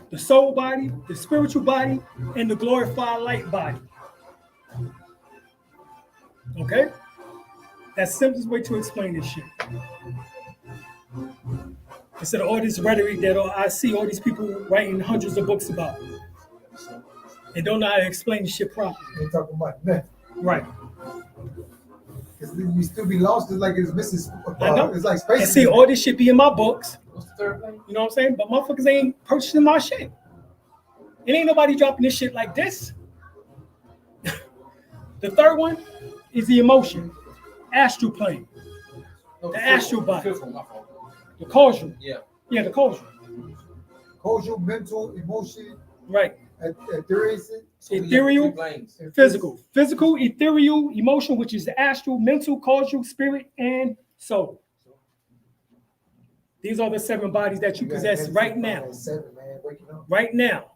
Speaker 3: The soul body, the spiritual body, and the glorified light body. Okay? That's the simplest way to explain this shit. Instead of all this rhetoric that I see all these people writing hundreds of books about and don't know how to explain the shit properly.
Speaker 2: Ain't talking about nothing.
Speaker 3: Right.
Speaker 2: Because you still be lost. It's like it's missing.
Speaker 3: I know.
Speaker 2: It's like space.
Speaker 3: And see, all this shit be in my books.
Speaker 1: What's the third thing?
Speaker 3: You know what I'm saying? But motherfuckers ain't purchasing my shit. It ain't nobody dropping this shit like this. The third one is the emotion. Astral plane.
Speaker 1: No,
Speaker 3: The
Speaker 1: fifth
Speaker 3: astral
Speaker 1: one,
Speaker 3: body.
Speaker 1: the fifth one, my fault.
Speaker 3: The causal.
Speaker 1: Yeah.
Speaker 3: Yeah, the causal.
Speaker 2: Causal, mental, emotion,
Speaker 3: Right.
Speaker 2: ethereal,
Speaker 1: So we got
Speaker 3: Ethereal.
Speaker 1: three planes.
Speaker 2: and
Speaker 3: Physical. Physical, ethereal, emotion, which is the astral, mental, causal, spirit, and soul. These are the 7 bodies that you
Speaker 2: got
Speaker 3: possess
Speaker 2: medicine
Speaker 3: right
Speaker 2: by
Speaker 3: now.
Speaker 2: that 7, man, waking up.
Speaker 3: Right now.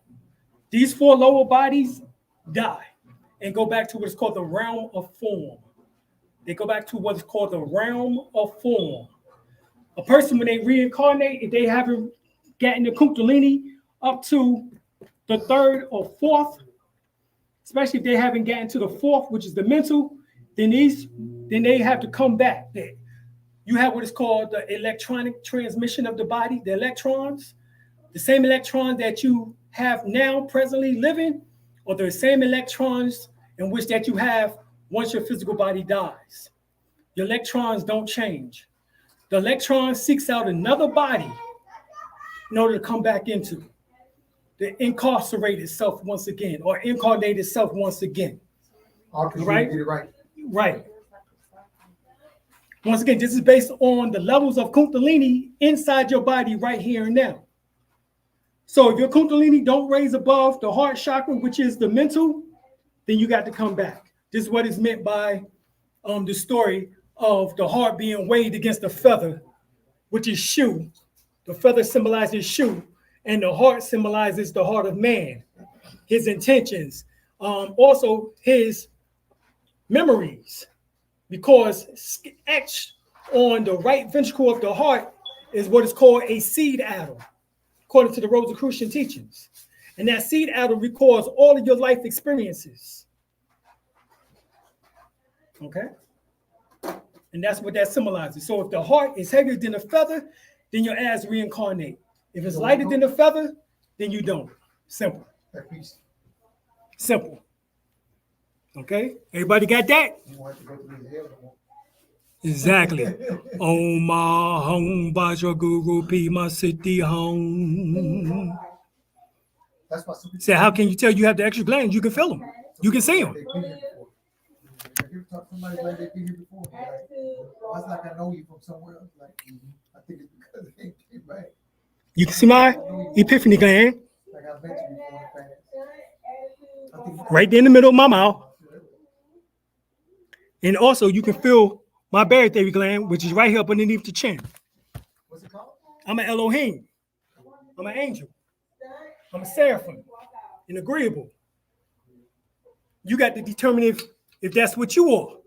Speaker 3: These 4 lower bodies die and go back to what is called the realm of form. They go back to what is called the realm of form. A person, when they reincarnate, if they haven't gotten the Kundalini up to the 3rd or 4th, especially if they haven't gotten to the 4th, which is the mental, then they have to come back. You have what is called the electronic transmission of the body, the electrons. The same electrons that you have now presently living, or the same electrons in which that you have once your physical body dies. Your electrons don't change. The electron seeks out another body in order to come back into, to incarcerate itself once again, or incarnate itself once again.
Speaker 2: Right? Get it right.
Speaker 3: Right. Once again, this is based on the levels of Kundalini inside your body right here and now. So if your Kundalini don't raise above the heart chakra, which is the mental, then you got to come back. This is what is meant by the story of the heart being weighed against the feather, which is Shu. The feather symbolizes Shu, and the heart symbolizes the heart of man, his intentions, also his memories, because etched on the right ventricle of the heart is what is called a seed atom, according to the Rosicrucian teachings. And that seed atom records all of your life experiences. Okay? And that's what that symbolizes. So if the heart is heavier than the feather, then your ass reincarnate. If it's lighter than the feather, then you don't. Simple. Simple. Okay? Everybody got that?
Speaker 2: You want to go through his hell no more.
Speaker 3: Exactly. Om Hum Bajra Guru Be My City Home.
Speaker 2: That's why some people
Speaker 3: Say, how can you tell you have the extra glands? You can feel them. You can see them.
Speaker 2: they've been here before. If you talk to somebody like they've been here before, they're like, well, it's like I know you from somewhere else. Like, I think it's because they ain't came back.
Speaker 3: You can see my epiphany gland
Speaker 2: Like I met you before in the past. I think
Speaker 3: right there in the middle of my mouth. And also you can feel my barytheric gland, which is right here up underneath the chin.
Speaker 2: What's it called?
Speaker 3: I'm an Elohim. I'm an angel. I'm a seraphim. And agreeable. You got to determine if that's what you are.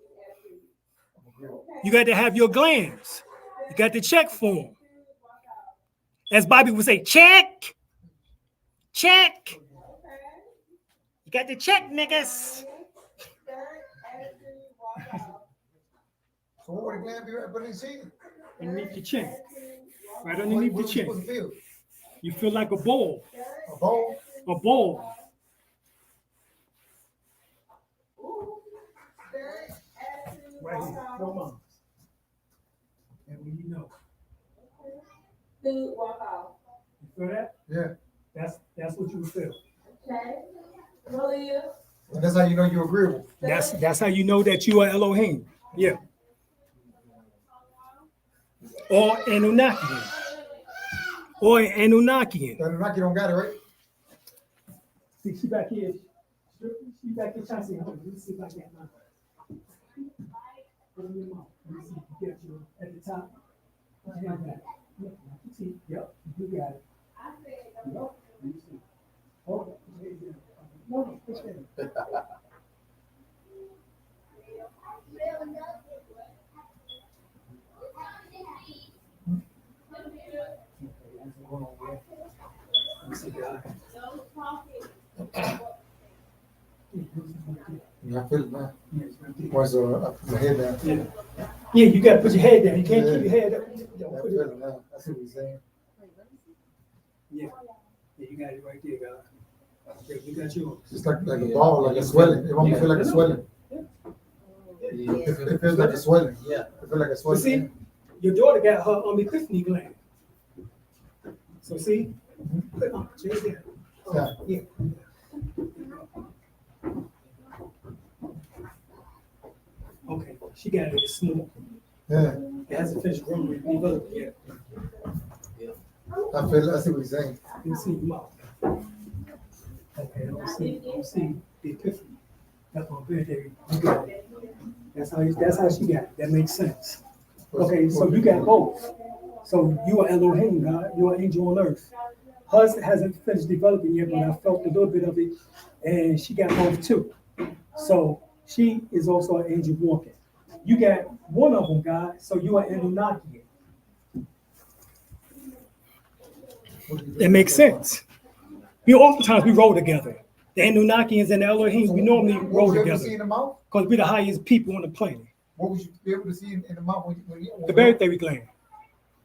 Speaker 3: You got to have your glands. You got to check for them. As Bobby would say, check. Check. You got to check, niggas.
Speaker 2: So what would the gland be right up in his chin?
Speaker 3: Underneath your chin. Right underneath the
Speaker 2: What was you
Speaker 3: chin.
Speaker 2: supposed to feel?
Speaker 3: You feel like a ball.
Speaker 2: A ball?
Speaker 3: A ball. Right here. Come on. And when you know.
Speaker 4: Food walk off.
Speaker 3: You feel that?
Speaker 2: Yeah.
Speaker 3: That's what you would feel.
Speaker 4: Okay. Malia.
Speaker 2: And that's how you know you're agreeable.
Speaker 3: That's how you know that you are Elohim. Yeah. Or Anunnakian. Or Anunnakian.
Speaker 2: The Anunnaki don't got it, right?
Speaker 3: See, she back here. She back here trying to say, hold on, let me see if I get mine. Put it in your mouth. Let me see if you get you at the top. Put your hand back. Yep, see. Yep, you got it. Yep, let me see. Hold on. Put your hand down. No, push that.
Speaker 2: Yeah, I feel it now. Once I put my head down.
Speaker 3: Yeah, you gotta put your head down. You can't keep your head up.
Speaker 2: I feel it now. I see what you're saying.
Speaker 3: Yeah, you got it right there, God. Yeah, you got yours.
Speaker 2: It's like a ball, like a swelling. It won't feel like a swelling. It feels like a swelling.
Speaker 1: Yeah.
Speaker 2: It feels like a
Speaker 3: But
Speaker 2: swelling.
Speaker 3: see, your daughter got her epiphany gland. So see, change that. Yeah. Okay, she got it. It's small.
Speaker 2: Yeah,
Speaker 3: It hasn't finished growing and developing yet.
Speaker 2: I see what you're saying.
Speaker 3: You can see your mouth. Okay, I don't see the epiphany. That's what I'm there. You got it. That's how she got it. That makes sense. Okay, so you got both. So you are Elohim, God. You are angel on earth. Hers hasn't finished developing yet, but I felt a little bit of it, and she got both too. So she is also an angel walking. You got one of them, God. So you are Anunnaki. That makes sense. Oftentimes we roll together. The Anunnakians and the Elohim, we normally
Speaker 2: What
Speaker 3: roll
Speaker 2: was you able to see
Speaker 3: together
Speaker 2: in the mouth?
Speaker 3: because we're the highest people on the planet.
Speaker 2: What was you be able to see in the mouth
Speaker 3: The barytheric gland.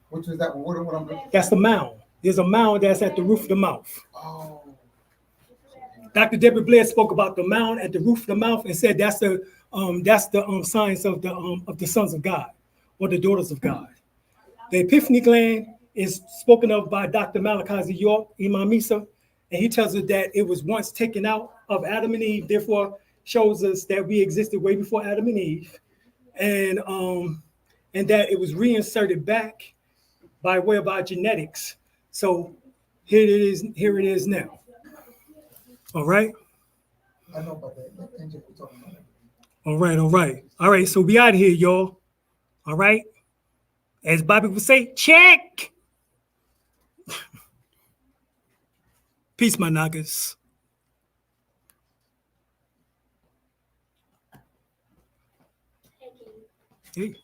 Speaker 2: Which was that? What I'm looking?
Speaker 3: That's the mound. There's a mound that's at the roof of the mouth.
Speaker 2: Oh,
Speaker 3: Dr. Deborah Blair spoke about the mound at the roof of the mouth and said that's the science of the sons of God or the daughters of God. The epiphany gland is spoken of by Dr. Malachi York, Imam Isa, and he tells us that it was once taken out of Adam and Eve, therefore shows us that we existed way before Adam and Eve, and that it was reinserted back by way of our genetics. So here it is now. All right.
Speaker 2: I know about that. Angel, we're talking about that.
Speaker 3: All right. So we out of here, y'all. All right. As Bobby would say, check. Peace, my niggas. Hey.